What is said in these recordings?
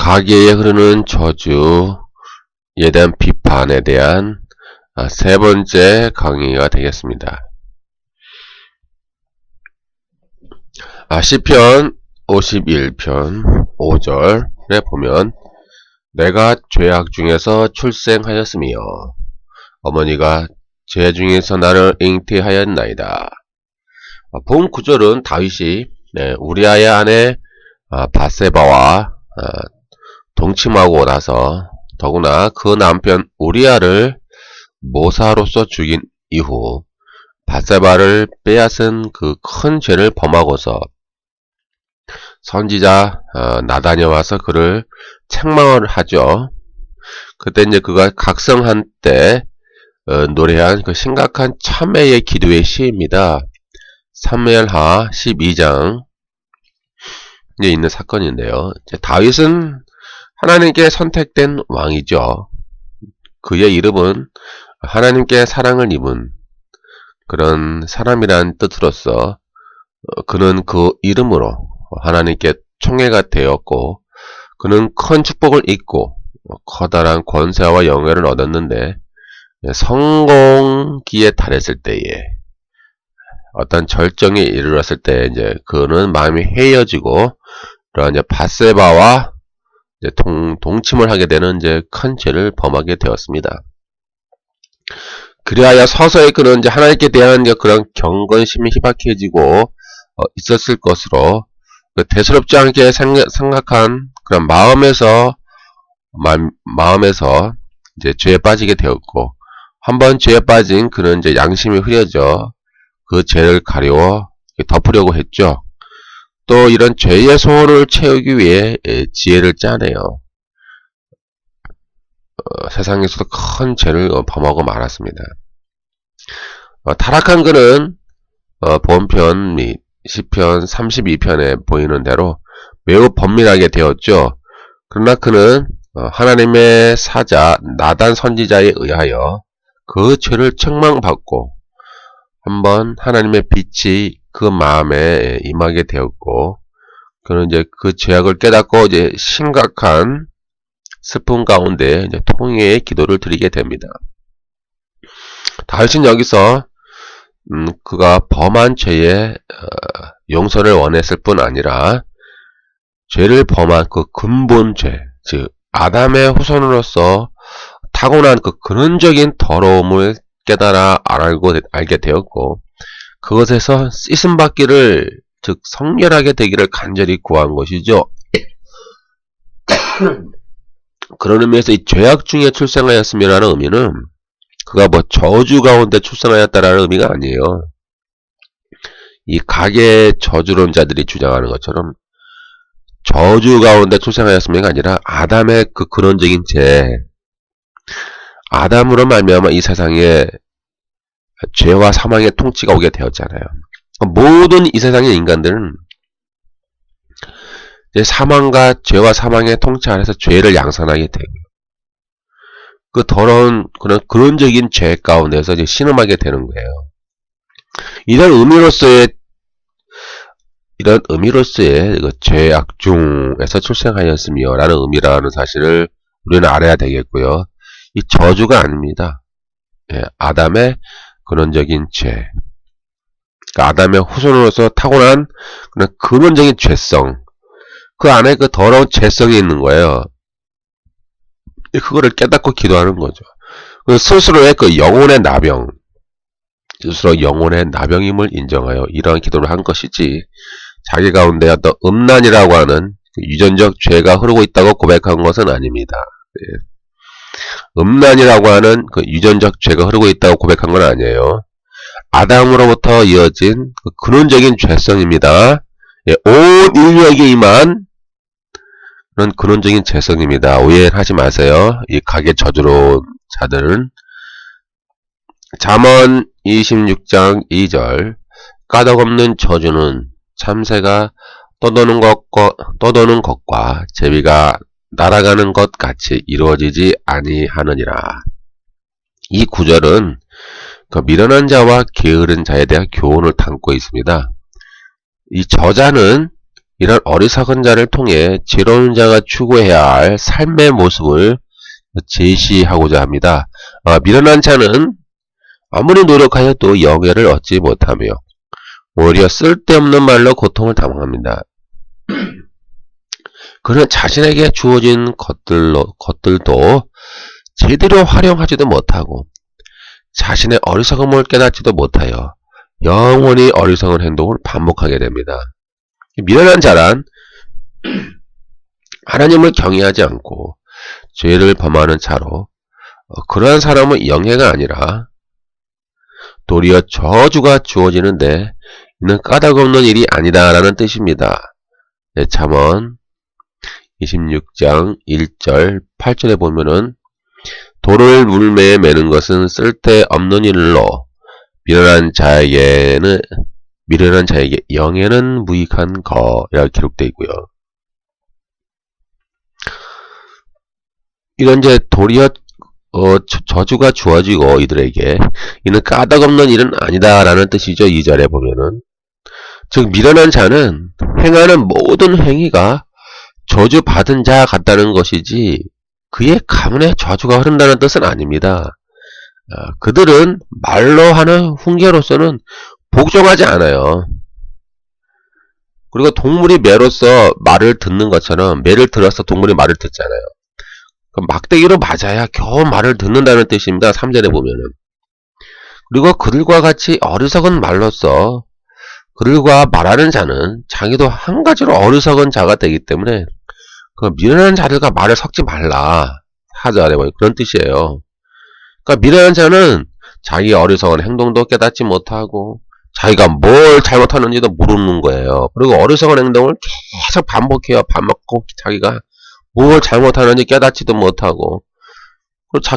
가계에 흐르는 저주에 대한 비판에 대한 세 번째 강의가 되겠습니다. 시편 51편 5절에 보면 내가 죄악 중에서 출생하였으며 어머니가 죄 중에서 나를 잉태하였나이다. 본 구절은 다윗이 우리아의 아내 밧세바와 동침하고 나서 더구나 그 남편 우리아를 모사로서 죽인 이후 밧세바를 빼앗은 그 큰 죄를 범하고서 선지자 나단이 와서 그를 책망을 하죠. 그때 이제 그가 각성한 때 노래한 그 심각한 참회의 기도의 시입니다. 사무엘하 12장에 있는 사건인데요. 다윗은 하나님께 선택된 왕이죠. 그의 이름은 하나님께 사랑을 입은 그런 사람이란 뜻으로서 그는 그 이름으로 하나님께 총애가 되었고 그는 큰 축복을 입고 커다란 권세와 영예를 얻었는데 성공기에 달했을 때에 어떤 절정에 이르렀을 때 이제 그는 마음이 헤어지고 그런 이제 밧세바와 이제 동침을 하게 되는 이제 큰 죄를 범하게 되었습니다. 그리하여 서서히 그는 이제 하나님께 대한 그런 경건심이 희박해지고 있었을 것으로 대수롭지 않게 생각한 그런 마음에서 이제 죄에 빠지게 되었고 한번 죄에 빠진 그는 이제 양심이 흐려져 그 죄를 가리워 덮으려고 했죠. 또 이런 죄의 소원을 채우기 위해 지혜를 짜내요. 세상에서도 큰 죄를 범하고 말았습니다. 타락한 그는 본편 및 시편 32편에 보이는 대로 매우 범민하게 되었죠. 그러나 그는 하나님의 사자 나단 선지자에 의하여 그 죄를 책망받고 한번 하나님의 빛이 그 마음에 임하게 되었고 그는 이제 그 죄악을 깨닫고 이제 심각한 슬픔 가운데 이제 통회의 기도를 드리게 됩니다. 다윗은 여기서 그가 범한 죄의 용서를 원했을 뿐 아니라 죄를 범한 그 근본 죄, 즉 아담의 후손으로서 타고난 그 근원적인 더러움을 깨달아 알게 되었고 그것에서 씻음 받기를 즉 성결하게 되기를 간절히 구한 것이죠. 그런 의미에서 이 죄악 중에 출생하였음이라는 의미는 그가 뭐 저주 가운데 출생하였다라는 의미가 아니에요. 이 가계 저주론자들이 주장하는 것처럼 저주 가운데 출생하였음이 아니라 아담의 그 근원적인 죄, 아담으로 말미암아 이 세상에 죄와 사망의 통치가 오게 되었잖아요. 모든 이 세상의 인간들은 이제 사망과 죄와 사망의 통치 아래서 죄를 양산하게 되고요. 그 더러운 그런 근원적인 죄 가운데서 이제 신음하게 되는 거예요. 이런 의미로서의 그 죄악 중에서 출생하였으며 라는 의미라는 사실을 우리는 알아야 되겠고요. 이 저주가 아닙니다. 아담의 근원적인 죄. 그러니까 아담의 후손으로서 타고난 그런 근원적인 죄성. 그 안에 그 더러운 죄성이 있는 거예요. 그거를 깨닫고 기도하는 거죠. 스스로의 그 영혼의 나병, 스스로 영혼의 나병임을 인정하여 이러한 기도를 한 것이지, 자기 가운데 어떤 음란이라고 하는 유전적 죄가 흐르고 있다고 고백한 것은 아닙니다. 음란이라고 하는 그 유전적 죄가 흐르고 있다고 고백한 건 아니에요. 아담으로부터 이어진 그 근원적인 죄성입니다. 온 인류에게 임한 그런 근원적인 죄성입니다. 오해하지 마세요. 이 가계 저주론자들은. 잠언 26장 2절 까닭없는 저주는 참새가 떠도는 것과 제비가 날아가는 것 같이 이루어지지 아니하느니라. 이 구절은 그 미련한 자와 게으른 자에 대한 교훈을 담고 있습니다. 이 저자는 이런 어리석은 자를 통해 지혜로운 자가 추구해야 할 삶의 모습을 제시하고자 합니다. 미련한 자는 아무리 노력하여도 영예를 얻지 못하며 오히려 쓸데없는 말로 고통을 당합니다. 그는 자신에게 주어진 것들도 제대로 활용하지도 못하고 자신의 어리석음을 깨닫지도 못하여 영원히 어리석은 행동을 반복하게 됩니다. 미련한 자란 하나님을 경외하지 않고 죄를 범하는 자로 그러한 사람은 영예가 아니라 도리어 저주가 주어지는데 이는 까닭없는 일이 아니다라는 뜻입니다. 잠언 26장 1절 8절에 보면은 돌을 물매에 매는 것은 쓸데없는 일로 미련한 자에게 영예는 무익한 거라 기록되어 있고요. 이런 이제 도리어 저주가 주어지고 이들에게 이는 까닭없는 일은 아니다라는 뜻이죠. 2절에 보면은 즉 미련한 자는 행하는 모든 행위가 저주 받은 자 같다는 것이지 그의 가문에 저주가 흐른다는 뜻은 아닙니다. 그들은 말로 하는 훈계로서는 복종하지 않아요. 그리고 동물이 매로서 말을 듣는 것처럼 매를 들어서 동물이 말을 듣잖아요. 막대기로 맞아야 겨우 말을 듣는다는 뜻입니다. 3절에 보면은. 그리고 그들과 같이 어리석은 말로써 그들과 말하는 자는 자기도 한 가지로 어리석은 자가 되기 때문에 그 미련한 자들과 말을 섞지 말라. 4절에 보면 그런 뜻이에요. 그러니까 미련한 자는 자기 어리석은 행동도 깨닫지 못하고 자기가 뭘 잘못하는지도 모르는 거예요. 그리고 어리석은 행동을 계속 반복해요. 반복하고 자기가 뭘 잘못하는지 깨닫지도 못하고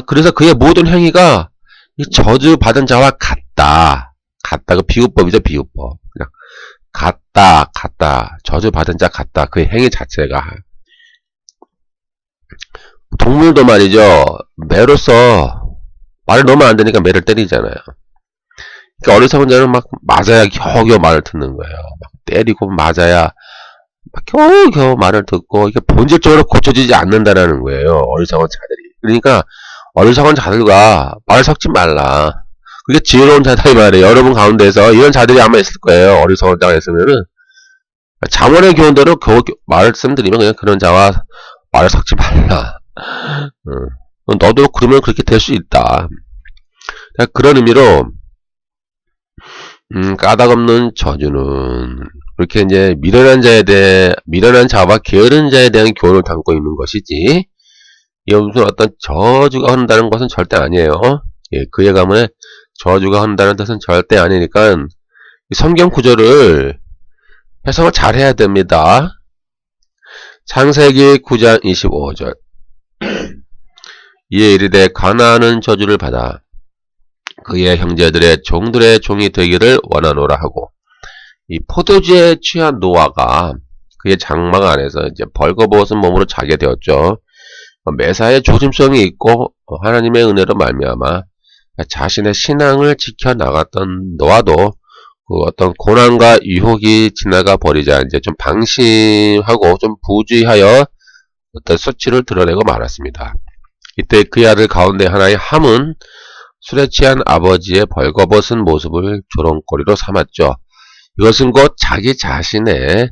그래서 그의 모든 행위가 이 저주받은 자와 같다. 그 비유법이죠. 비유법. 그냥 같다. 저주받은 자 같다. 그의 행위 자체가. 동물도 말이죠. 매로서 말을 넣으면 안 되니까 매를 때리잖아요. 그러니까 어리석은 자는 막 맞아야 겨우겨우 말을 듣는 거예요. 막 때리고 맞아야 막 겨우겨우 말을 듣고 이게 본질적으로 고쳐지지 않는다라는 거예요. 어리석은 자들이. 그러니까 어리석은 자들과 말을 섞지 말라. 그게 지혜로운 자들이 말이에요. 여러분 가운데서 이런 자들이 아마 있을 거예요. 어리석은 자가 있으면은 잠언의 교훈대로 겨우 말씀드리면 그냥 그런 자와 말을 섞지 말라. 너도 그러면 그렇게 될 수 있다. 그런 의미로 까닭없는 저주는 그렇게 이제 미련한 자와 게으른 자에 대한 교훈을 담고 있는 것이지 이게 무슨 어떤 저주가 한다는 것은 절대 아니에요. 예, 그의 가문에 저주가 한다는 뜻은 절대 아니니까 성경 구절을 해석을 잘 해야 됩니다. 창세기 9장 25절 이에 이르되 가나안은 저주를 받아 그의 형제들의 종들의 종이 되기를 원하노라 하고 이 포도주에 취한 노아가 그의 장막 안에서 이제 벌거벗은 몸으로 자게 되었죠. 매사에 조심성이 있고 하나님의 은혜로 말미암아 자신의 신앙을 지켜나갔던 노아도 그 어떤 고난과 유혹이 지나가 버리자 이제 좀 방심하고 좀 부주의하여 어떤 수치를 드러내고 말았습니다. 이때 그의 아들 가운데 하나의 함은 술에 취한 아버지의 벌거벗은 모습을 조롱거리로 삼았죠. 이것은 곧 자기 자신의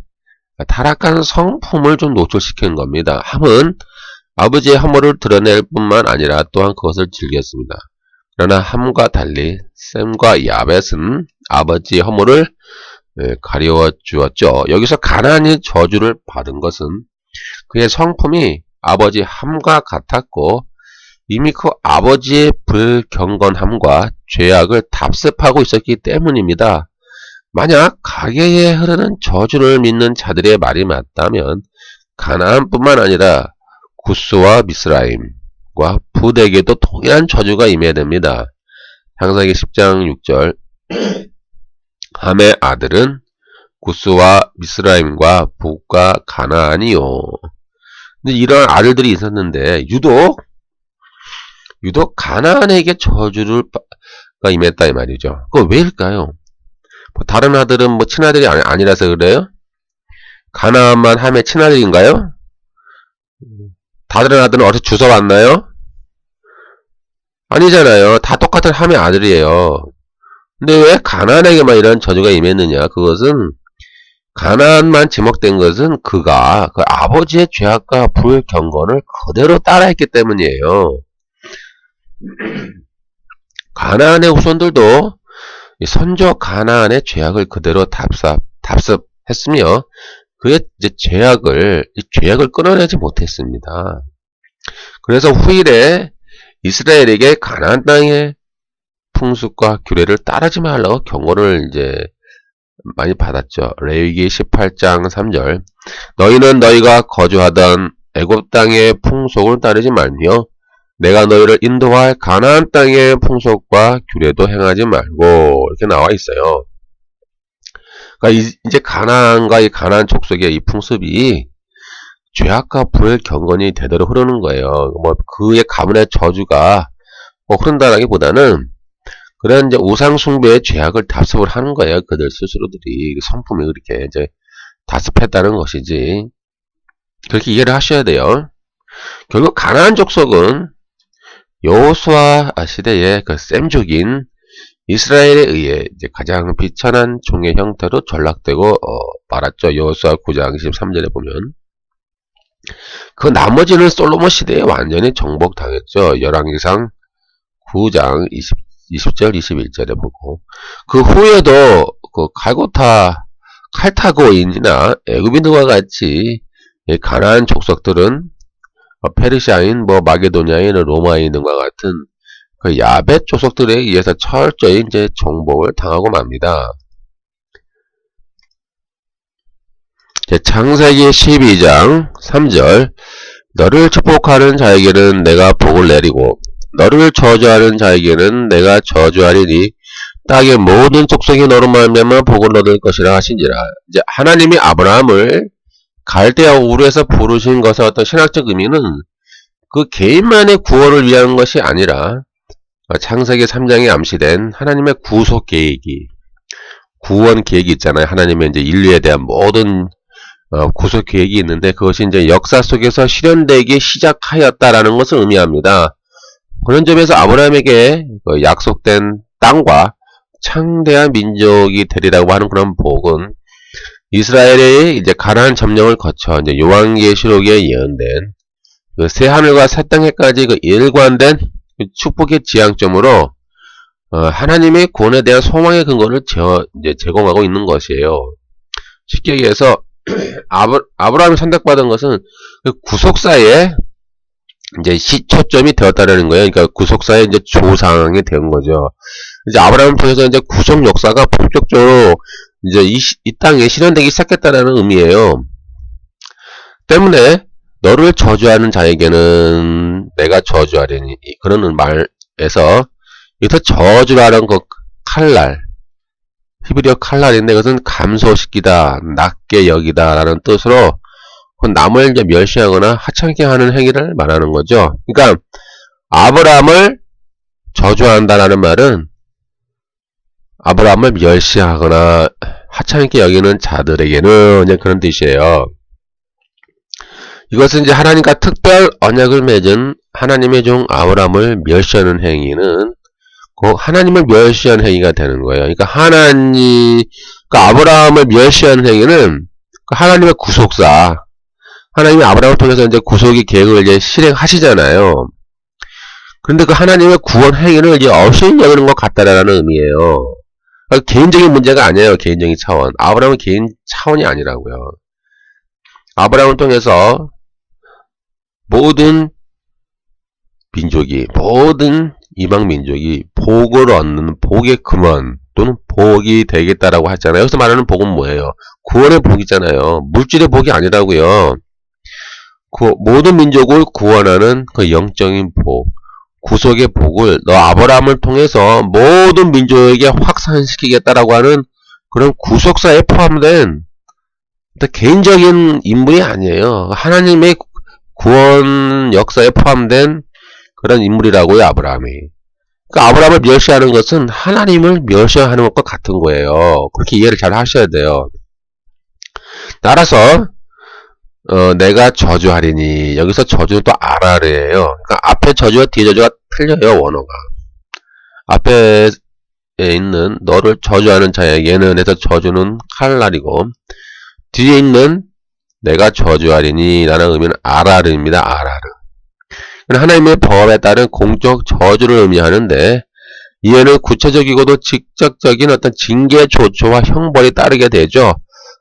타락한 성품을 좀 노출시킨 겁니다. 함은 아버지의 허물을 드러낼 뿐만 아니라 또한 그것을 즐겼습니다. 그러나 함과 달리 셈과 야벳은 아버지의 허물을 가리워 주었죠. 여기서 가나안이 저주를 받은 것은 그의 성품이 아버지 함과 같았고 이미 그 아버지의 불경건함과 죄악을 답습하고 있었기 때문입니다. 만약 가계에 흐르는 저주를 믿는 자들의 말이 맞다면 가나안뿐만 아니라 구스와 미스라임과 붓에게도 동일한 저주가 임해야 됩니다. 창세기 10장 6절 함의 아들은 구스와 미스라임과 붓과 가나안이요. 근데 이런 아들들이 있었는데 유독 가나안에게 저주가 임했다 이 말이죠. 그거 왜일까요? 다른 아들은 뭐 친아들이 아니라서 그래요? 가나안만 함의 친아들인가요? 다른 아들은 어디서 주워왔나요? 아니잖아요. 다 똑같은 함의 아들이에요. 근데 왜 가나안에게만 이런 저주가 임했느냐? 그것은 가나안만 지목된 것은 그가 그 아버지의 죄악과 불경건을 그대로 따라했기 때문이에요. 가나안의 후손들도 선조 가나안의 죄악을 그대로 답습했으며 그의 이제 죄악을 끊어내지 못했습니다. 그래서 후일에 이스라엘에게 가나안 땅의 풍습과 규례를 따르지 말라고 경고를 이제 많이 받았죠. 레위기 18장 3절. 너희는 너희가 거주하던 애굽 땅의 풍속을 따르지 말며 내가 너희를 인도할 가나안 땅의 풍속과 규례도 행하지 말고 이렇게 나와 있어요. 그러니까 이제 가나안과 이 가나안 족속의 이 풍습이 죄악과 불경건이 대대로 흐르는 거예요. 뭐 그의 가문의 저주가 흐른다라기보다는 그런 이제 우상 숭배의 죄악을 답습을 하는 거예요. 그들 스스로들이 성품이 그렇게 이제 답습했다는 것이지. 그렇게 이해를 하셔야 돼요. 결국 가나안 족속은 여호수아 시대의 그 셈족인 이스라엘에 의해 이제 가장 비천한 종의 형태로 전락되고 말았죠. 여호수아 9장 23절에 보면. 그 나머지는 솔로몬 시대에 완전히 정복당했죠. 열왕기상 9장 20절 21절에 보고 그 후에도 그 칼타고인이나 애굽인들과 같이 가나안 족속들은 페르시아인, 마게도냐인, 로마인 등과 같은 그 야벳 족속들에 의해서 철저히 이제 정복을 당하고 맙니다. 창세기 12장 3절 너를 축복하는 자에게는 내가 복을 내리고 너를 저주하는 자에게는 내가 저주하리니 땅의 모든 족속이 너로 말미암아 복을 얻을 것이라 하신지라. 이제 하나님이 아브라함을 갈대아 우르에서 부르신 것의 어떤 신학적 의미는 그 개인만의 구원을 위한 것이 아니라 창세기 3장에 암시된 하나님의 구속 계획이 구원 계획이 있잖아요. 하나님의 이제 인류에 대한 모든 구속 계획이 있는데 그것이 이제 역사 속에서 실현되기 시작하였다라는 것을 의미합니다. 그런 점에서 아브라함에게 약속된 땅과 창대한 민족이 되리라고 하는 그런 복은 이스라엘의 이제 가나안 점령을 거쳐 이제 요한계시록에 예언된 그 새 하늘과 새 땅에까지 그 일관된 축복의 지향점으로 하나님의 구원에 대한 소망의 근거를 이제 제공하고 있는 것이에요. 쉽게 얘기해서 아브라함이 선택받은 것은 그 구속사의 이제 시초점이 되었다라는 거예요. 그러니까 구속사의 이제 조상이 된 거죠. 이제 아브라함을 통해서 이제 구속 역사가 본격적으로 이제 이 땅에 실현되기 시작했다라는 의미예요. 때문에 너를 저주하는 자에게는 내가 저주하리니 그런 말에서 여기서 저주라는 그 칼날 히브리어 칼날인데 그것은 감소시키다, 낮게 여기다 라는 뜻으로 그 남을 이제 멸시하거나 하찮게 하는 행위를 말하는 거죠. 그러니까 아브라함을 저주한다라는 말은 아브라함을 멸시하거나 하찮게 여기는 자들에게는 이제 그런 뜻이에요. 이것은 이제 하나님과 특별 언약을 맺은 하나님의 종 아브라함을 멸시하는 행위는 그 하나님을 멸시하는 행위가 되는 거예요. 그러니까 아브라함을 멸시하는 행위는 그 하나님의 구속사, 하나님이 아브라함을 통해서 이제 구속의 계획을 이제 실행하시잖아요. 그런데 그 하나님의 구원 행위를 이제 없인 여기는 것 같다라는 의미예요. 그러니까 개인적인 문제가 아니에요. 개인적인 차원. 아브라함은 개인 차원이 아니라고요. 아브라함을 통해서 모든 민족이, 모든 이방 민족이 복을 얻는 복의 근원 또는 복이 되겠다라고 하잖아요. 여기서 말하는 복은 뭐예요? 구원의 복이잖아요. 물질의 복이 아니라고요. 그 모든 민족을 구원하는 그 영적인 복, 구속의 복을 너 아브라함을 통해서 모든 민족에게 확산시키겠다라고 하는 그런 구속사에 포함된 개인적인 인물이 아니에요. 하나님의 구원 역사에 포함된 그런 인물이라고요, 아브라함이. 그러니까 아브라함을 멸시하는 것은 하나님을 멸시하는 것과 같은 거예요. 그렇게 이해를 잘 하셔야 돼요. 따라서 내가 저주하리니, 여기서 저주는 또 아라르예요. 그러니까 앞에 저주와 뒤에 저주가 틀려요. 원어가. 앞에 있는 너를 저주하는 자에게는 해서 저주는 칼날이고, 뒤에 있는 내가 저주하리니 라는 의미는 아라르입니다. 아라르. 하나님의 법에 따른 공적 저주를 의미하는데, 이에는 구체적이고도 직접적인 어떤 징계 조처와 형벌이 따르게 되죠.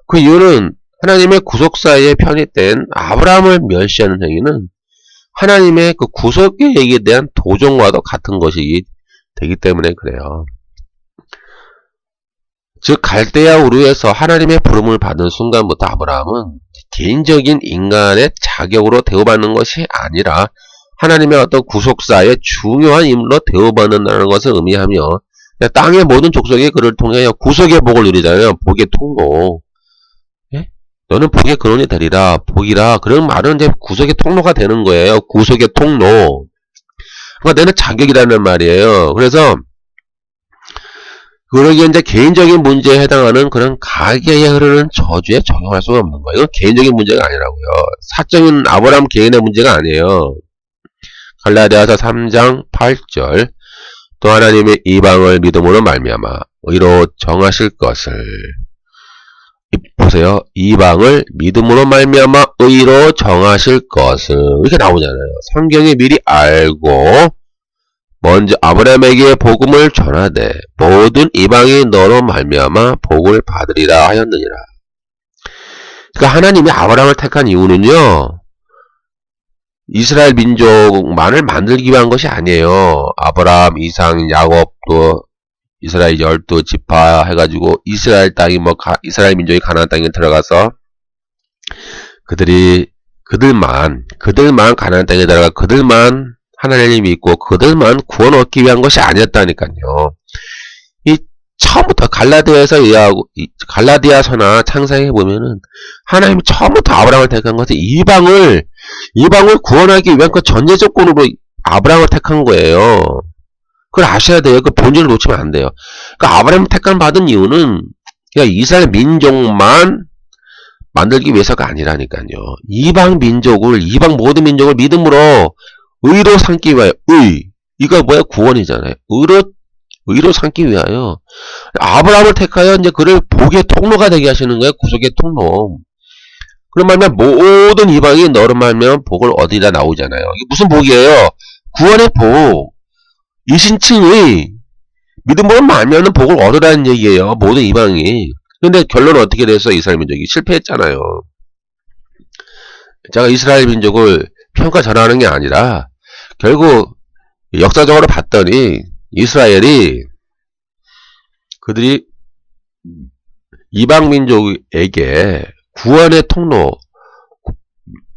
그 이유는 하나님의 구속사에 편입된 아브라함을 멸시하는 행위는 하나님의 그 구속의 얘기에 대한 도종과도 같은 것이 되기 때문에 그래요. 즉 갈대아 우르에서 하나님의 부름을 받은 순간부터 아브라함은 개인적인 인간의 자격으로 대우받는 것이 아니라 하나님의 어떤 구속사의 중요한 인물로 대우받는다는 것을 의미하며 땅의 모든 족속이 그를 통해 구속의 복을 누리잖아요. 복의 통로. 예? 너는 복의 근원이 되리라. 복이라. 그런 말은 이제 구속의 통로가 되는 거예요. 구속의 통로. 그러니까 내는 자격이라는 말이에요. 그래서 그러기에 이제 개인적인 문제에 해당하는 그런 가계에 흐르는 저주에 적용할 수가 없는 거예요. 이건 개인적인 문제가 아니라고요. 사적인 아브라함 개인의 문제가 아니에요. 갈라디아서 3장 8절 또 하나님의 이방을 믿음으로 말미암아 의로 정하실 것을 보세요. 이방을 믿음으로 말미암아 의로 정하실 것을 이렇게 나오잖아요. 성경이 미리 알고 먼저 아브라함에게 복음을 전하되 모든 이방이 너로 말미암아 복을 받으리라 하였느니라. 그러니까 하나님이 아브라함을 택한 이유는요. 이스라엘 민족만을 만들기 위한 것이 아니에요. 아브라함, 이상, 야곱도 이스라엘 12지파 해가지고 이스라엘 땅이 이스라엘 민족이 가나안 땅에 들어가서 그들만 가나안 땅에 들어가 그들만 하나님을 믿고 그들만 구원 얻기 위한 것이 아니었다니까요. 이 처음부터 갈라디아서나 창세기에 보면은 하나님이 처음부터 아브라함을 택한 것은 이방을 구원하기 위한 그 전제 조건으로 아브라함을 택한 거예요. 그걸 아셔야 돼요. 그 본질을 놓치면 안 돼요. 그러니까 아브라함을 택한 받은 이유는 그냥 이스라엘 민족만 만들기 위해서가 아니라니까요. 이방 모든 민족을 믿음으로 의로 삼기 위하여 이거 뭐야? 구원이잖아요. 의로 삼기 위하여 아브라함을 택하여 이제 그를 복의 통로가 되게 하시는 거예요. 구속의 통로. 그런 말면 모든 이방이 너로 말면 복을 얻으리라 나오잖아요. 이게 무슨 복이에요? 구원의 복. 이신칭의 믿음으로 말면 복을 얻으라는 얘기예요. 모든 이방이. 근데 결론은 어떻게 돼서 이스라엘 민족이 실패했잖아요. 제가 이스라엘 민족을 평가 전하는 게 아니라 결국 역사적으로 봤더니 이스라엘이 그들이 이방 민족에게 구원의 통로,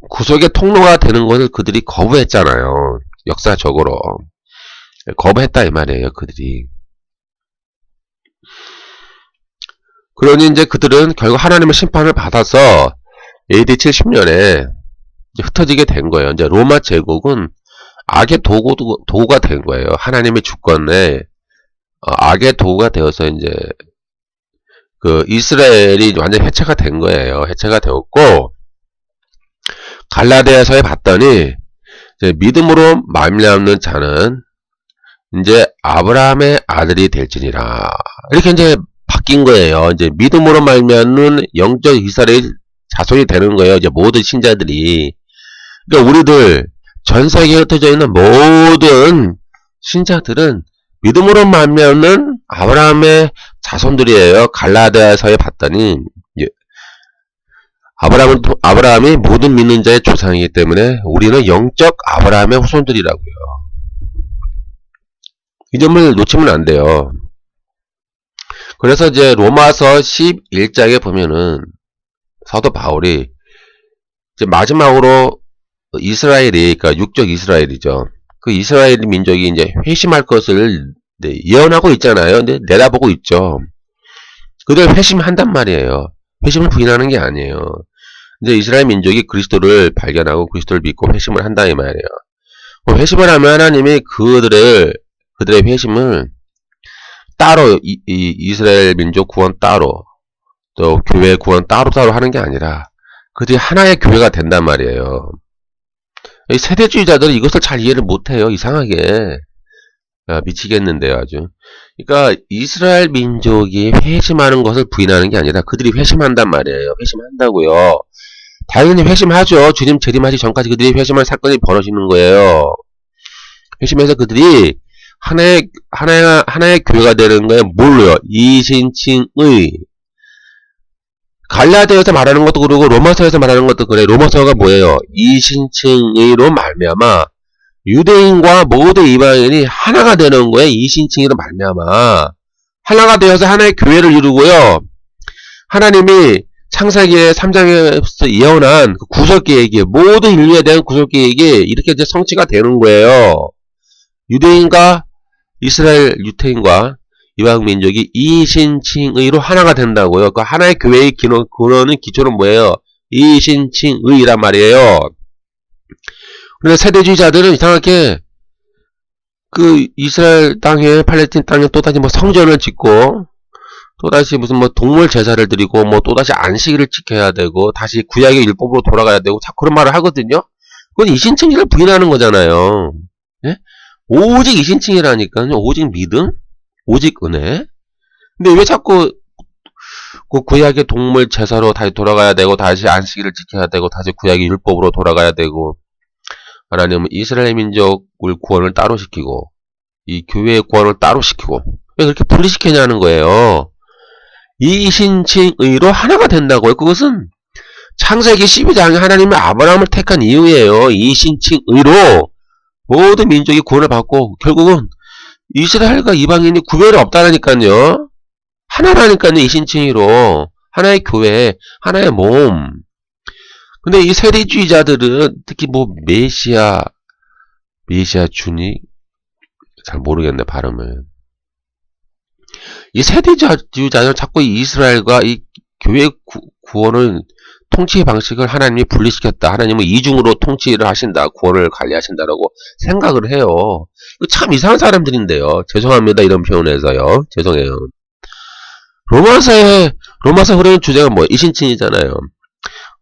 구속의 통로가 되는 것을 그들이 거부했잖아요. 역사적으로. 거부했다 이 말이에요. 그들이. 그러니 이제 그들은 결국 하나님의 심판을 받아서 AD 70년에 흩어지게 된 거예요. 이제 로마 제국은 악의 도구가 된 거예요. 하나님의 주권에 악의 도구가 되어서 이제 그 이스라엘이 완전 해체가 된 거예요. 해체가 되었고 갈라디아서에 봤더니 이제 믿음으로 말미암는 자는 이제 아브라함의 아들이 될지니라. 이렇게 이제 바뀐 거예요. 이제 믿음으로 말미암는 영적 이스라엘 자손이 되는 거예요. 이제 모든 신자들이. 그러니까 우리들 전 세계에 흩어져 있는 모든 신자들은 믿음으로 말미암는 아브라함의 자손들이에요. 갈라디아서에 봤더니 아브라함이 모든 믿는 자의 조상이기 때문에 우리는 영적 아브라함의 후손들이라고요. 이 점을 놓치면 안 돼요. 그래서 이제 로마서 11장에 보면은 사도 바울이 이제 마지막으로 이스라엘이, 그러니까 육적 이스라엘이죠. 그 이스라엘 민족이 이제 회심할 것을 예언하고 있잖아요. 근데 내다보고 있죠. 그들 회심한단 말이에요. 회심을 부인하는 게 아니에요. 이제 이스라엘 민족이 그리스도를 발견하고 그리스도를 믿고 회심을 한다 이 말이에요. 회심을 하면 하나님이 그들의 회심을 따로 이스라엘 민족 구원 따로 또 교회 구원 따로따로 하는 게 아니라 그들이 하나의 교회가 된단 말이에요. 이 세대주의자들은 이것을 잘 이해를 못해요. 이상하게. 미치겠는데요, 아주. 그러니까 이스라엘 민족이 회심하는 것을 부인하는 게 아니라 그들이 회심한단 말이에요. 회심한다고요. 당연히 회심하죠. 주님 재림하기 전까지 그들이 회심할 사건이 벌어지는 거예요. 회심해서 그들이 하나의 교회가 되는 거예요. 뭘로요? 이신칭의. 갈라디아에서 말하는 것도 그러고 로마서에서 말하는 것도 그래. 로마서가 뭐예요? 이신칭의로 말미암아 유대인과 모든 이방인이 하나가 되는 거예요. 이신칭의로 말미암아 하나가 되어서 하나의 교회를 이루고요. 하나님이 창세기의 3장에서 예언한 그 구속계획이 모든 인류에 대한 구속계획이 이렇게 이제 성취가 되는 거예요. 유대인과 이스라엘 유태인과 이방 민족이 이신칭의로 하나가 된다고요. 그 하나의 교회의 근원은 기초는 뭐예요? 이신칭의란 말이에요. 그런데 세대주의자들은 이상하게 그 이스라엘 땅에 팔레스틴 땅에 또다시 뭐 성전을 짓고 또다시 무슨 뭐 동물 제사를 드리고 뭐 또다시 안식일을 지켜야 되고 다시 구약의 율법으로 돌아가야 되고 자꾸 그런 말을 하거든요. 그건 이신칭의를 부인하는 거잖아요. 예? 오직 이신칭이라니까요. 오직 믿음, 오직 은혜. 근데 왜 자꾸 그 구약의 동물 제사로 다시 돌아가야 되고 다시 안식일을 지켜야 되고 다시 구약의 율법으로 돌아가야 되고 하나님은 이스라엘 민족을 구원을 따로 시키고 이 교회의 구원을 따로 시키고 왜 그렇게 분리시키냐는 거예요. 이신칭의로 하나가 된다고요. 그것은 창세기 12장에 하나님이 아브라함을 택한 이유예요. 이신칭의로 모든 민족이 구원을 받고 결국은 이스라엘과 이방인이 구별이 없다라니까요. 하나라니까요. 이신칭의로 하나의 교회, 하나의 몸. 근데 이 세대주의자들은 특히 뭐 메시아 주니 잘 모르겠네 발음을. 이 세대주의자들은 자꾸 이스라엘과 이 교회 구원을 통치 방식을 하나님이 분리시켰다. 하나님은 이중으로 통치를 하신다. 구원을 관리하신다라고 생각을 해요. 참 이상한 사람들인데요. 죄송합니다. 이런 표현에서요. 죄송해요. 로마서 흐르는 주제가 뭐예요? 이신칭이잖아요.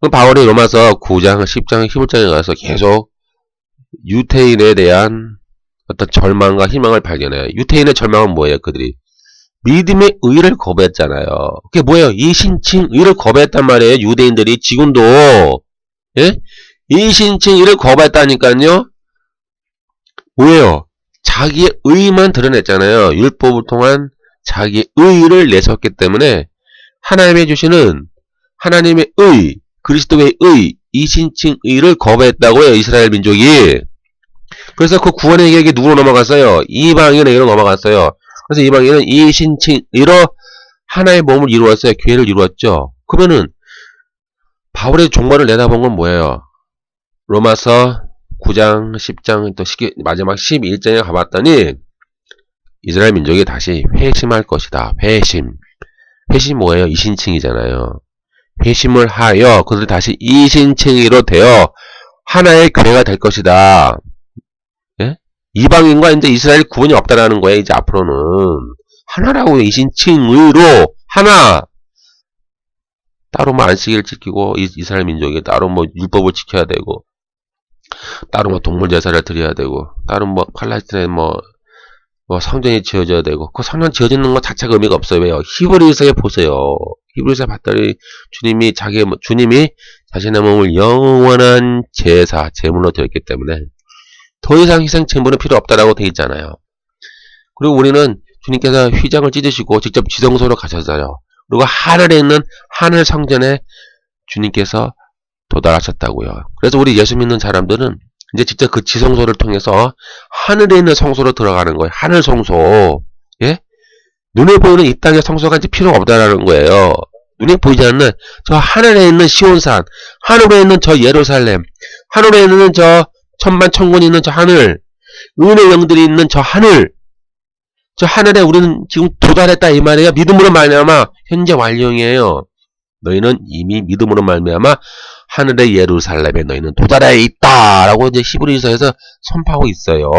그럼 바울이 로마서 9장, 10장, 11장에 가서 계속 유태인에 대한 어떤 절망과 희망을 발견해요. 유태인의 절망은 뭐예요? 그들이 믿음의 의를 거부했잖아요. 그게 뭐예요? 이신칭 의를 거부했단 말이에요. 유대인들이 지금도 예? 이신칭 의를 거부했다니까요. 뭐예요? 자기의 의만 드러냈잖아요. 율법을 통한 자기의 의를 내세웠기 때문에 하나님이 주시는 하나님의 의, 그리스도의 의, 이신칭 의를 거부했다고요. 이스라엘 민족이. 그래서 그 구원의 계획이 누구로 넘어갔어요? 이방인에게로 넘어갔어요. 그래서 이방인은 이신칭의로 하나의 몸을 이루었어요. 교회를 이루었죠. 그러면은 바울의 종말을 내다본 건 뭐예요? 로마서 9장, 10장, 또 마지막 11장에 가봤더니 이스라엘 민족이 다시 회심할 것이다. 회심. 회심 뭐예요? 이신칭이잖아요. 회심을 하여 그들이 다시 이신칭의로 되어 하나의 교회가 될 것이다. 예? 이방인과 이제 이스라엘 구분이 없다라는 거예요. 이제 앞으로는 하나라고요. 이신칭의로 하나. 따로 뭐 안식일을 지키고 이스라엘 민족이 따로 뭐 율법을 지켜야 되고 따로 뭐 동물 제사를 드려야 되고 따로 뭐 팔레스타인에 뭐 성전이 지어져야 되고 그 성전 지어지는 것 자체가 의미가 없어요. 왜요? 히브리서에 보세요. 히브리서에 봤더니 주님이 자신의 몸을 영원한 제사, 제물로 드렸기 때문에 더 이상 희생 제물은 필요 없다라고 되어 있잖아요. 그리고 우리는 주님께서 휘장을 찢으시고 직접 지성소로 가셨어요. 그리고 하늘에 있는 하늘 성전에 주님께서 도달하셨다고요. 그래서 우리 예수 믿는 사람들은 이제 직접 그 지성소를 통해서 하늘에 있는 성소로 들어가는 거예요. 하늘 성소. 예? 눈에 보이는 이 땅의 성소가 이제 필요가 없다라는 거예요. 눈에 보이지 않는 저 하늘에 있는 시온산, 하늘에 있는 저 예루살렘, 하늘에 있는 저 천만 천군이 있는 저 하늘, 은혜 영들이 있는 저 하늘에 우리는 지금 도달했다 이 말이에요. 믿음으로 말미암아 현재 완료형이에요. 너희는 이미 믿음으로 말미암아 하늘의 예루살렘에 너희는 도달해 있다라고 이제 히브리서에서 선포하고 있어요.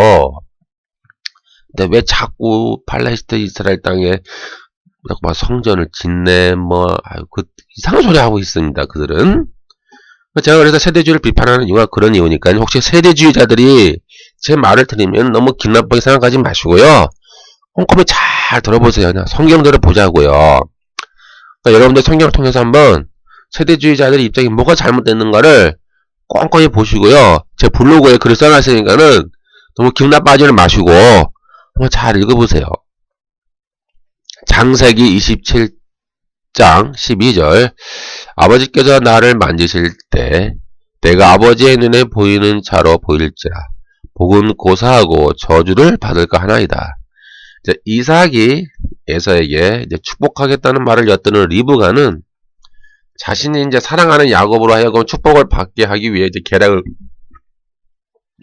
근데 왜 자꾸 팔레스타인 이스라엘 땅에 막 성전을 짓네, 이상한 소리 하고 있습니다, 그들은. 제가 그래서 세대주의를 비판하는 이유가 그런 이유니까요. 혹시 세대주의자들이 제 말을 들으면 너무 기나쁘게 생각하지 마시고요. 꼼꼼히 잘 들어보세요. 그냥 성경대로 보자고요. 그러니까 여러분들 성경을 통해서 한번 세대주의자들의 입장이 뭐가 잘못됐는가를 꼼꼼히 보시고요. 제 블로그에 글을 써놨으니까는 너무 기분 나빠지는 마시고 한번 잘 읽어보세요. 창세기 27장 12절 아버지께서 나를 만지실 때 내가 아버지의 눈에 보이는 자로 보일지라 복은 고사하고 저주를 받을까 하나이다. 이삭이 에서에게 축복하겠다는 말을 엿드는 리브가는 자신이 이제 사랑하는 야곱으로 하여금 축복을 받게 하기 위해 이제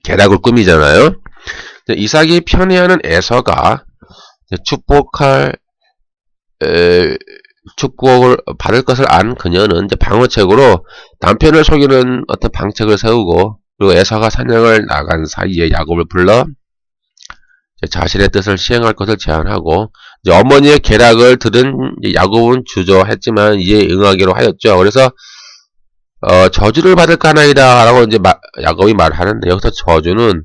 계략을 꾸미잖아요. 이삭이 편애하는 에서가 축복을 받을 것을 안 그녀는 이제 방어책으로 남편을 속이는 어떤 방책을 세우고, 그리고 에서가 사냥을 나간 사이에 야곱을 불러 자신의 뜻을 시행할 것을 제안하고, 이제 어머니의 계략을 들은 야곱은 주저했지만 이에 응하기로 하였죠. 그래서 저주를 받을까 하나이다 라고 이제 야곱이 말하는데, 여기서 저주는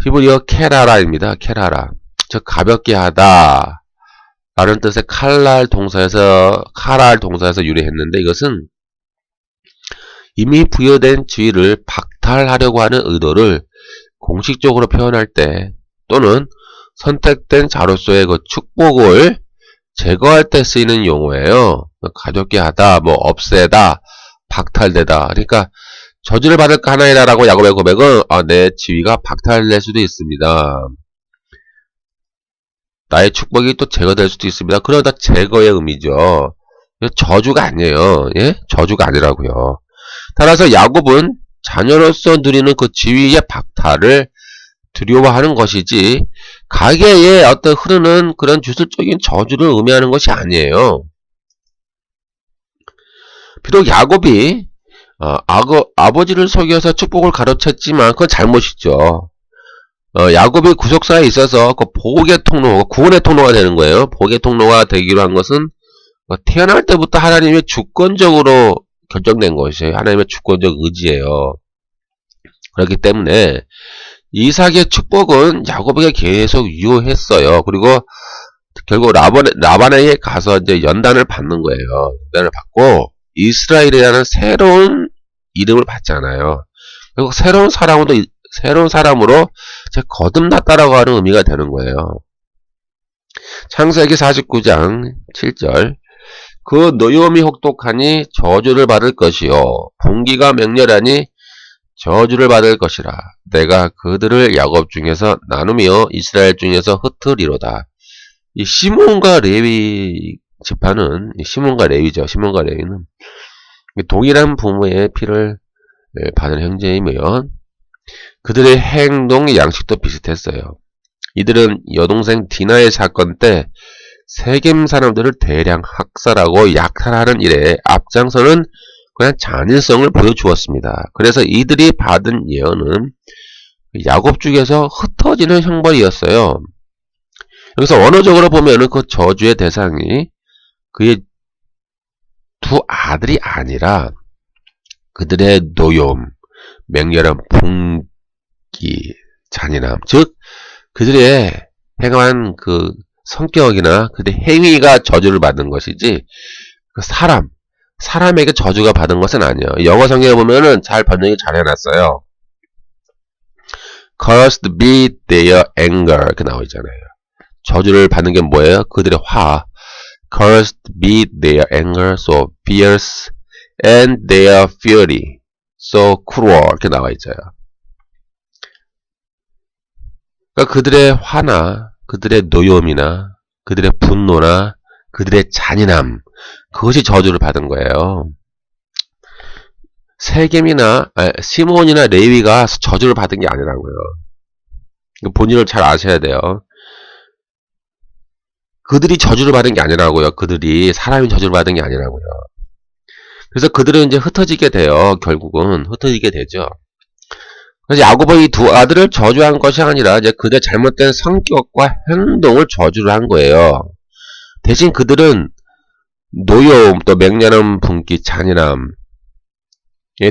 히브리어 케라라입니다. 케라라, 즉 가볍게 하다 라는 뜻의 카랄 동사에서 유래했는데, 이것은 이미 부여된 지위를 박탈하려고 하는 의도를 공식적으로 표현할 때, 또는 선택된 자로서의 그 축복을 제거할 때 쓰이는 용어예요. 가볍게 하다, 없애다, 박탈되다. 그러니까 저주를 받을까 하나이다 라고 야곱의 고백은 내 지위가 박탈될 수도 있습니다. 나의 축복이 또 제거될 수도 있습니다. 그러다 제거의 의미죠. 저주가 아니에요. 예? 저주가 아니라고요. 따라서 야곱은 자녀로서 누리는 그 지위의 박탈을 두려워하는 것이지 가계에 어떤 흐르는 그런 주술적인 저주를 의미하는 것이 아니에요. 비록 야곱이 아버지를 속여서 축복을 가로챘지만 그건 잘못이죠. 야곱이 구속사에 있어서 그 복의 통로, 구원의 통로가 되는 거예요. 복의 통로가 되기로 한 것은 태어날 때부터 하나님의 주권적으로 결정된 것이에요. 하나님의 주권적 의지예요. 그렇기 때문에 이삭의 축복은 야곱에게 계속 유효했어요. 그리고 결국 라반에게 가서 이제 연단을 받는 거예요. 연단을 받고 이스라엘이라는 새로운 이름을 받잖아요. 그리고 새로운 사람으로 거듭났다라고 하는 의미가 되는 거예요. 창세기 49장 7절 그 노염이 혹독하니 저주를 받을 것이요 분기가 맹렬하니 저주를 받을 것이라. 내가 그들을 야곱 중에서 나누며 이스라엘 중에서 흩으리로다. 이 시몬과 레위 지파는 시몬과 레위죠. 시몬과 레위는 동일한 부모의 피를 받은 형제이며 그들의 행동 양식도 비슷했어요. 이들은 여동생 디나의 사건 때 세겜 사람들을 대량 학살하고 약탈하는 일에 앞장서는 그냥 잔인성을 보여주었습니다. 그래서 이들이 받은 예언은 야곱 중에서 흩어지는 형벌이었어요. 여기서 원어적으로 보면은 그 저주의 대상이 그의 두 아들이 아니라 그들의 노염, 맹렬한 분기, 잔인함, 즉 그들의 행한 그 성격이나 그들의 행위가 저주를 받은 것이지 그 사람에게 저주가 받은 것은 아니에요. 영어 성경에 보면은 잘 번역이 잘 해놨어요. Cursed be their anger 이렇게 나와 있잖아요. 저주를 받는 게 뭐예요? 그들의 화. Cursed be their anger so fierce and their fury so cruel 이렇게 나와 있어요. 그러니까 그들의 화나 그들의 노염이나 그들의 분노나 그들의 잔인함, 그것이 저주를 받은 거예요. 시몬이나 레위가 저주를 받은 게 아니라고요. 본인을 잘 아셔야 돼요. 그들이 저주를 받은 게 아니라고요. 사람이 저주를 받은 게 아니라고요. 그래서 그들은 이제 흩어지게 돼요. 결국은 흩어지게 되죠. 그래서 야곱의 이 두 아들을 저주한 것이 아니라 이제 그들의 잘못된 성격과 행동을 저주를 한 거예요. 대신 그들은 노여움, 또 맹렬한 분기, 잔인함에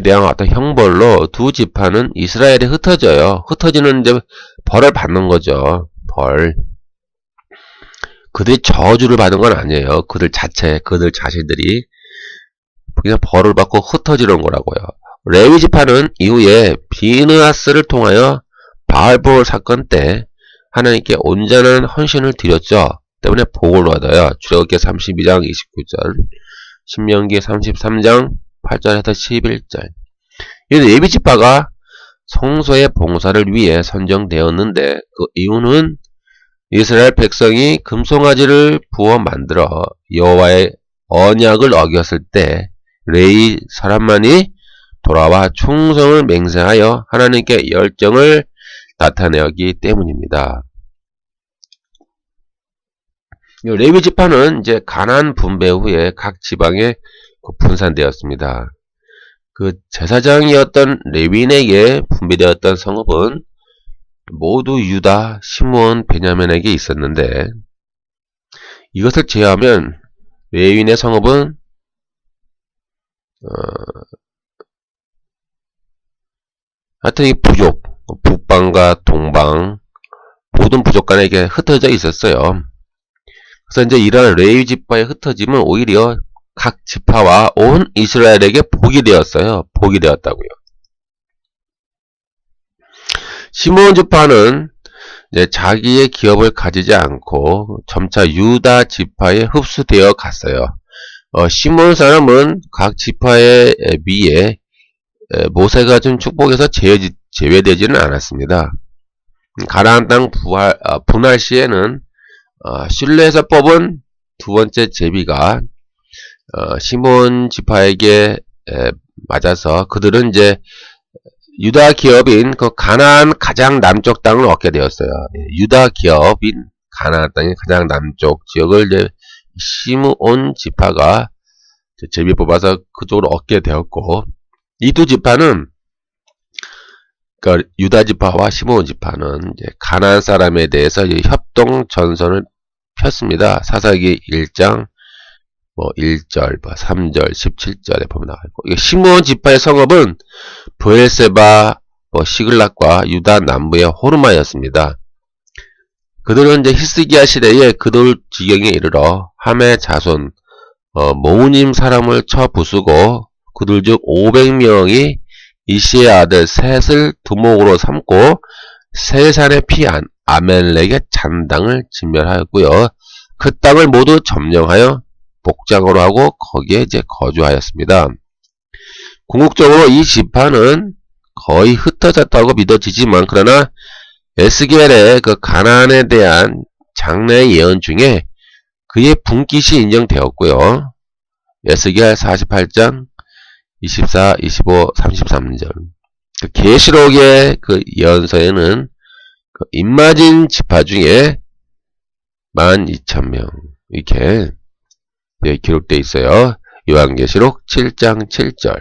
대한 어떤 형벌로 두 지파는 이스라엘에 흩어져요. 흩어지는 이제 벌을 받는 거죠. 벌. 그들이 저주를 받은 건 아니에요. 그들 자신들이 그냥 벌을 받고 흩어지는 거라고요. 레위 지파는 이후에 비느하스를 통하여 바알볼 사건 때 하나님께 온전한 헌신을 드렸죠. 때문에 복을 얻어요. 출애굽기 32장 29절, 신명기 33장 8절에서 11절. 이 레위 지파가 성소의 봉사를 위해 선정되었는데 그 이유는 이스라엘 백성이 금송아지를 부어 만들어 여호와의 언약을 어겼을 때 레위 사람만이 돌아와 충성을 맹세하여 하나님께 열정을 나타내었기 때문입니다. 레위 지파는 이제 가나안 분배 후에 각 지방에 분산되었습니다. 그 제사장이었던 레위인에게 분배되었던 성읍은 모두 유다, 시므온, 베냐민에게 있었는데 이것을 제외하면 레위인의 성읍은 하여튼 이 부족, 북방과 동방 모든 부족 간에게 흩어져 있었어요. 그래서 이제 이러한 레위 지파의 흩어짐은 오히려 각 지파와 온 이스라엘에게 복이 되었어요. 복이 되었다고요. 시므온 지파는 이제 자기의 기업을 가지지 않고 점차 유다 지파에 흡수되어 갔어요. 시므온 사람은 각 지파의 위에 모세가 준 축복에서 제외되지는 않았습니다. 가나안 땅 분할 시에는 실로에서 뽑은 두 번째 제비가 시므온 지파에게 맞아서 그들은 이제 유다 기업인 그 가나안 가장 남쪽 땅을 얻게 되었어요. 유다 기업인 가나안 땅의 가장 남쪽 지역을 이제 시므온 지파가 제비 뽑아서 그쪽으로 얻게 되었고, 이 두 지파는 그러니까 유다 지파와 시므온 지파는 이제 가나안 사람에 대해서 협동 전선을 폈습니다. 사사기 1장 1절, 3절, 17절에 보면 나와있고, 시므온 지파의 성읍은 브엘세바, 시글락과 유다 남부의 호르마였습니다. 그들은 이제 히스기야 시대에 그들 지경에 이르러 함의 자손 모우님 사람을 쳐 부수고 그들 중 500명이 이시의 아들 셋을 두목으로 삼고 세산의 피 아멜렉의 잔당을 진멸하였고요. 그 땅을 모두 점령하여 복장으로 하고 거기에 이제 거주하였습니다. 궁극적으로 이 지파는 거의 흩어졌다고 믿어지지만, 그러나 에스겔의 그 가나안에 대한 장래의 예언 중에 그의 분깃이 인정되었고요. 에스겔 48장 24, 25, 33절. 그 계시록의 그 예언서에는 그 임마진 지파 중에 12,000명 이렇게 기록되어 있어요. 요한계시록 7장 7절.